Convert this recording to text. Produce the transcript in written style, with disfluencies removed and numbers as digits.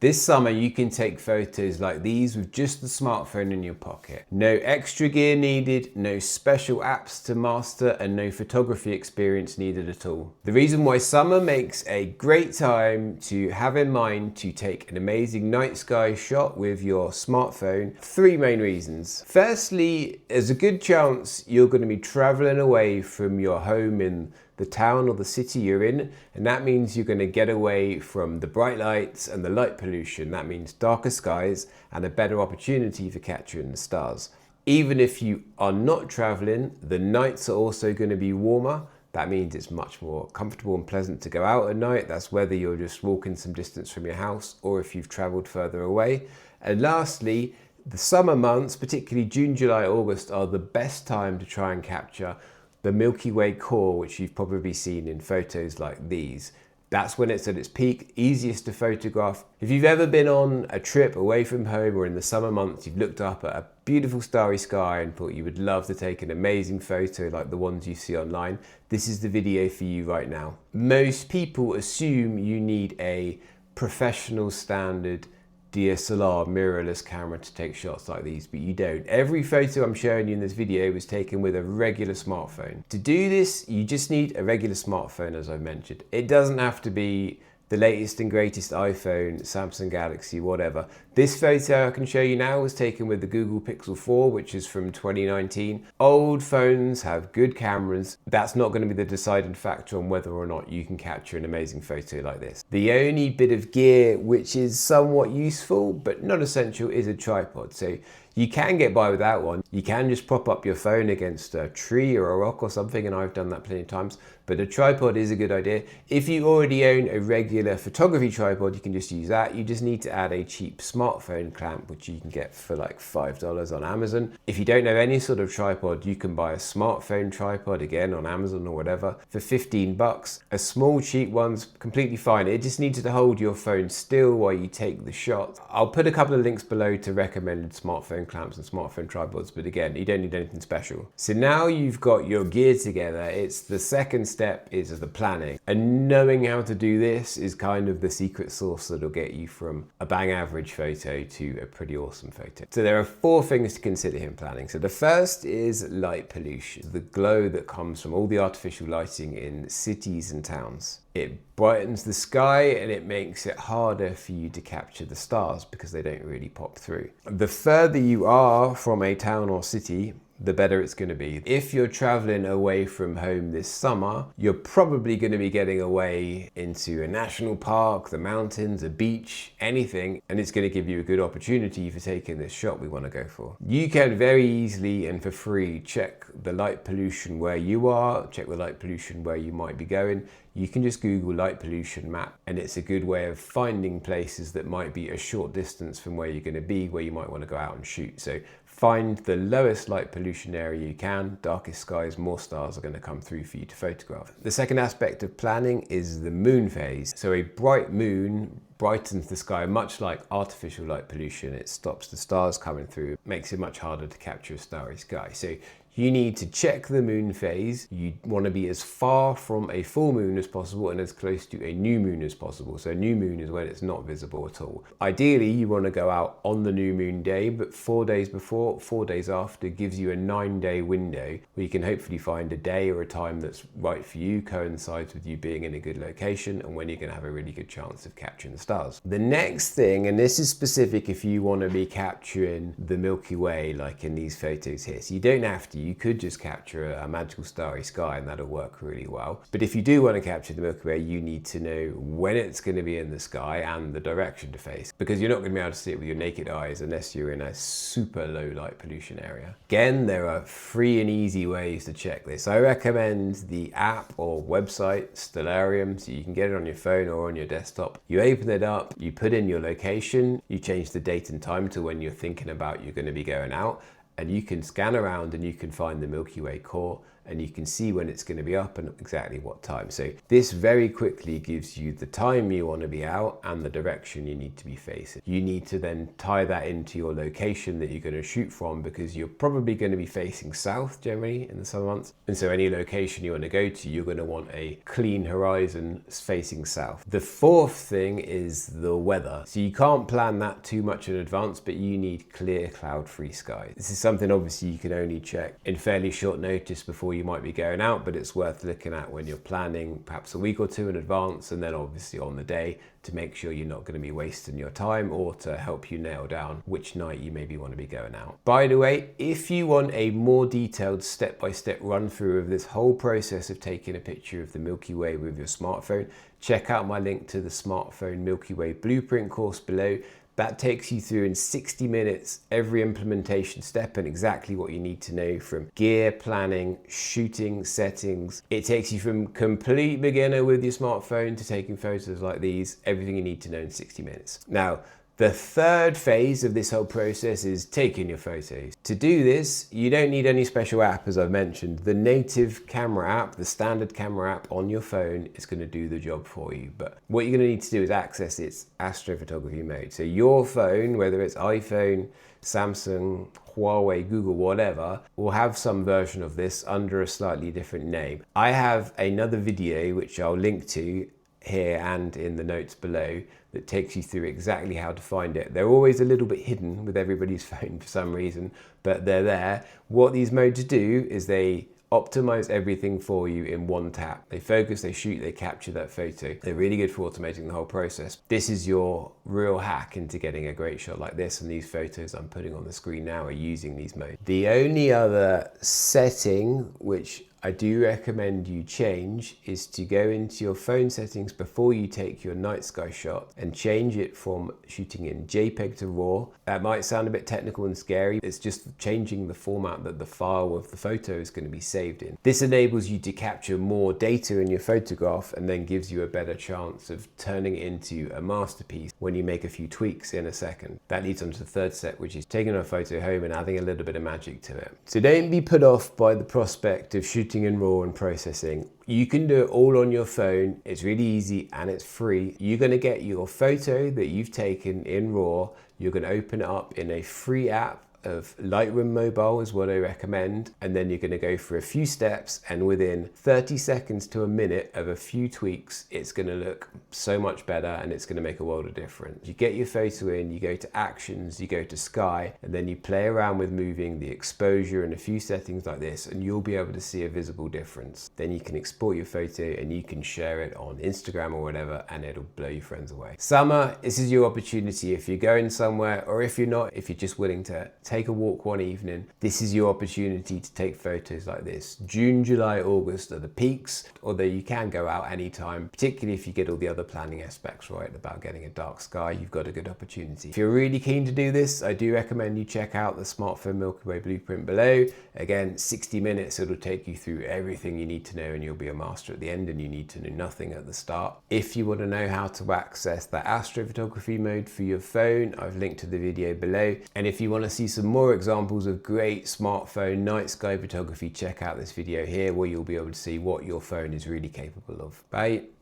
This summer you can take photos like these with just the smartphone in your pocket. No extra gear needed, no special apps to master, and no photography experience needed at all. The reason why summer makes a great time to have in mind to take an amazing night sky shot with your smartphone, three main reasons. Firstly, there's a good chance you're going to be traveling away from your home in the town or the city you're in, and that means you're going to get away from the bright lights and the light pollution. That means darker skies and a better opportunity for capturing the stars. Even if you are not traveling, the nights are also going to be warmer. That means it's much more comfortable and pleasant to go out at night. That's whether you're just walking some distance from your house or if you've traveled further away. And lastly, the summer months, particularly June, July, August, are the best time to try and capture the Milky Way core, which you've probably seen in photos like these. That's when it's at its peak, easiest to photograph. If you've ever been on a trip away from home or in the summer months, you've looked up at a beautiful starry sky and thought you would love to take an amazing photo like the ones you see online, this is the video for you right now. Most people assume you need a professional standard DSLR mirrorless camera to take shots like these, but you don't. Every photo I'm showing you in this video was taken with a regular smartphone. To do this, you just need a regular smartphone, as I mentioned. It doesn't have to be the latest and greatest iPhone, Samsung Galaxy, whatever. This photo I can show you now was taken with the Google Pixel 4, which is from 2019. Old phones have good cameras. That's not going to be the deciding factor on whether or not you can capture an amazing photo like this. The only bit of gear which is somewhat useful but not essential is a tripod. So you can get by without one. You can just prop up your phone against a tree or a rock or something, and I've done that plenty of times, but a tripod is a good idea. If you already own a regular photography tripod, you can just use that. You just need to add a cheap smartphone clamp, which you can get for like $5 on Amazon. If you don't have any sort of tripod, you can buy a smartphone tripod, again on Amazon or whatever, for 15 bucks. A small cheap one's completely fine. It just needs to hold your phone still while you take the shot. I'll put a couple of links below to recommended smartphone clamps and smartphone tripods, but again, you don't need anything special. So now you've got your gear together, it's the second step is the planning. And knowing how to do this is kind of the secret sauce that'll get you from a bang average photo to a pretty awesome photo. So there are four things to consider in planning. So the first is light pollution, the glow that comes from all the artificial lighting in cities and towns. It brightens the sky and it makes it harder for you to capture the stars because they don't really pop through. The further you are from a town or city, the better it's going to be. If you're traveling away from home this summer, you're probably going to be getting away into a national park, the mountains, a beach, anything, and it's going to give you a good opportunity for taking this shot we want to go for. You can very easily and for free check the light pollution where you are, check the light pollution where you might be going. You can just Google light pollution map, and it's a good way of finding places that might be a short distance from where you're going to be, where you might want to go out and shoot. So find the lowest light pollution area you can. Darkest skies, more stars are going to come through for you to photograph. The second aspect of planning is the moon phase. So a bright moon brightens the sky, much like artificial light pollution. It stops the stars coming through, makes it much harder to capture a starry sky. So you need to check the moon phase. You want to be as far from a full moon as possible and as close to a new moon as possible. So a new moon is when it's not visible at all. Ideally, you want to go out on the new moon day, but 4 days before, 4 days after gives you a 9-day window where you can hopefully find a day or a time that's right for you, coincides with you being in a good location, and when you're going to have a really good chance of capturing the stars. The next thing, and this is specific if you want to be capturing the Milky Way like in these photos here, so you don't have to. You could just capture a magical starry sky and that'll work really well. But if you do want to capture the Milky Way, you need to know when it's going to be in the sky and the direction to face, because you're not going to be able to see it with your naked eyes unless you're in a super low light pollution area. Again, there are free and easy ways to check this. I recommend the app or website Stellarium, so you can get it on your phone or on your desktop. You open it up, you put in your location, you change the date and time to when you're thinking about you're going to be going out, and you can scan around and you can find the Milky Way core and you can see when it's going to be up and exactly what time. So this very quickly gives you the time you want to be out and the direction you need to be facing. You need to then tie that into your location that you're going to shoot from, because you're probably going to be facing south generally in the summer months. And so any location you want to go to, you're going to want a clean horizon facing south. The fourth thing is the weather. So you can't plan that too much in advance, but you need clear, cloud-free skies. This is something obviously you can only check in fairly short notice before you might be going out, but it's worth looking at when you're planning perhaps a week or two in advance, and then obviously on the day to make sure you're not going to be wasting your time, or to help you nail down which night you maybe want to be going out. By the way, if you want a more detailed step-by-step run through of this whole process of taking a picture of the Milky Way with your smartphone, check out my link to the smartphone Milky Way Blueprint course below. That takes you through in 60 minutes every implementation step and exactly what you need to know, from gear, planning, shooting, settings. It takes you from complete beginner with your smartphone to taking photos like these, everything you need to know in 60 minutes. Now, the third phase of this whole process is taking your photos. To do this, you don't need any special app, as I've mentioned. The native camera app, the standard camera app on your phone, is going to do the job for you. But what you're going to need to do is access its astrophotography mode. So your phone, whether it's iPhone, Samsung, Huawei, Google, whatever, will have some version of this under a slightly different name. I have another video which I'll link to here and in the notes below that takes you through exactly how to find it. They're always a little bit hidden with everybody's phone for some reason, but they're there. What these modes do is they optimize everything for you in one tap. They focus, they shoot, they capture that photo. They're really good for automating the whole process. This is your real hack into getting a great shot like this, and these photos I'm putting on the screen now are using these modes. The only other setting which I do recommend you change is to go into your phone settings before you take your night sky shot and change it from shooting in JPEG to RAW. That might sound a bit technical and scary. It's just changing the format that the file of the photo is going to be saved in. This enables you to capture more data in your photograph and then gives you a better chance of turning it into a masterpiece when you make a few tweaks in a second. That leads on to the third step, which is taking a photo home and adding a little bit of magic to it. So don't be put off by the prospect of shooting in RAW and processing. You can do it all on your phone. It's really easy and it's free. You're going to get your photo that you've taken in RAW. You're going to open it up in a free app of Lightroom Mobile is what I recommend, and then you're going to go for a few steps, and within 30 seconds to a minute of a few tweaks, it's going to look so much better and it's going to make a world of difference. You get your photo in, you go to actions, you go to sky, and then you play around with moving the exposure and a few settings like this, and you'll be able to see a visible difference. Then you can export your photo and you can share it on Instagram or whatever, and it'll blow your friends away. Summer, this is your opportunity. If you're going somewhere, or if you're not, if you're just willing to take a walk one evening, this is your opportunity to take photos like this. June, July, August are the peaks, although you can go out anytime, particularly if you get all the other planning aspects right about getting a dark sky. You've got a good opportunity. If you're really keen to do this, I do recommend you check out the smartphone Milky Way Blueprint below. Again, 60 minutes, it'll take you through everything you need to know, and you'll be a master at the end, and you need to know nothing at the start. If you want to know how to access the astrophotography mode for your phone, I've linked to the video below. And if you want to see some more examples of great smartphone night sky photography, check out this video here where you'll be able to see what your phone is really capable of. Bye.